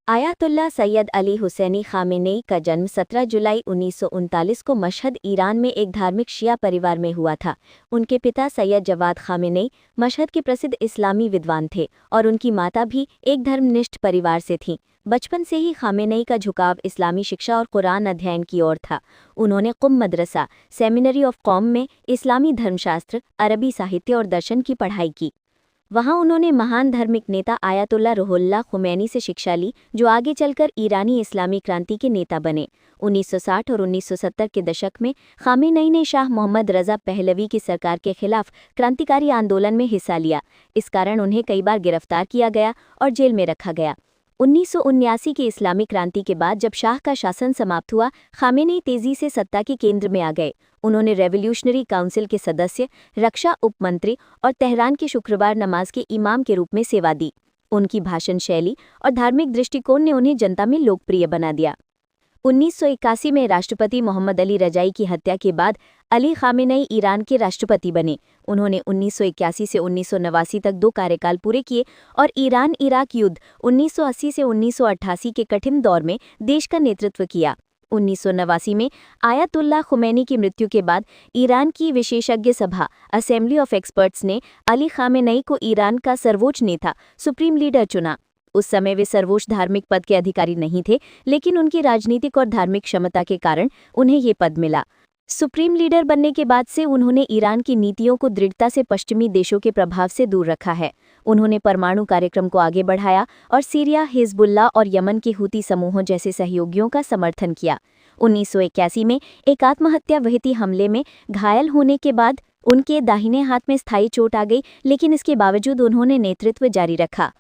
Ayatollah Syed Ali Husaini Khamenei का जन्म 17 जुलाई 1939 को मशहद, ईरान में एक धार्मिक शिया परिवार में हुआ था। उनके पिता सैयद जवाद खामेनेई मशहद के प्रसिद्ध इस्लामी विद्वान थे और उनकी माता भी एक धर्मनिष्ठ परिवार से थीं। बचपन से ही खामेनेई का झुकाव इस्लामी शिक्षा और कुरान अध्ययन की ओर था। उन्होंने कुम मदरसा, सेमिनरी ऑफ कौम में इस्लामी धर्मशास्त्र, अरबी साहित्य और दर्शन की पढ़ाई की। वहां उन्होंने महान धार्मिक नेता आयतुल्ला रुहुल्लाह खुमैनी से शिक्षा ली, जो आगे चलकर ईरानी इस्लामी क्रांति के नेता बने। 1960 और 1970 के दशक में खामेनेई ने शाह मोहम्मद रज़ा पहलवी की सरकार के खिलाफ क्रांतिकारी आंदोलन में हिस्सा लिया। इस कारण उन्हें कई बार गिरफ्तार किया गया और जेल में रखा गया। 1979 की इस्लामी क्रांति के बाद जब शाह का शासन समाप्त हुआ, खामेनेई तेजी से सत्ता के केंद्र में आ गए। उन्होंने रेवोल्यूशनरी काउंसिल के सदस्य, रक्षा उपमंत्री और तेहरान की शुक्रवार नमाज के इमाम के रूप में सेवा दी। उनकी भाषण शैली और धार्मिक दृष्टिकोण ने उन्हें जनता में लोकप्रिय बना दिया। 1981 में राष्ट्रपति मोहम्मद अली रजाई की हत्या के बाद अली खामेनेई ईरान के राष्ट्रपति बने। उन्होंने 1981 से 1989 तक 2 कार्यकाल पूरे किए और ईरान-इराक युद्ध 1980 से 1988 के कठिन दौर में देश का नेतृत्व किया। 1989 में आयतुल्ला खुमैनी की मृत्यु के बाद ईरान की विशेषज्ञ सभा असेंबली ऑफ एक्सपर्ट्स ने अली खामेनेई को ईरान का सर्वोच्च नेता, सुप्रीम लीडर चुना। उस समय वे सर्वोच्च धार्मिक पद के अधिकारी नहीं थे, लेकिन उनकी राजनीतिक और धार्मिक क्षमता के कारण उन्हें ये पद मिला। सुप्रीम लीडर बनने के बाद से उन्होंने ईरान की नीतियों को दृढ़ता से पश्चिमी देशों के प्रभाव से दूर रखा है। उन्होंने परमाणु कार्यक्रम को आगे बढ़ाया और सीरिया, हिजबुल्लाह और यमन के हूती समूहों जैसे सहयोगियों का समर्थन किया। 1981 में एक आत्महत्या विहित हमले में घायल होने के बाद उनके दाहिने हाथ में स्थायी चोट आ गई, लेकिन इसके बावजूद उन्होंने नेतृत्व जारी रखा।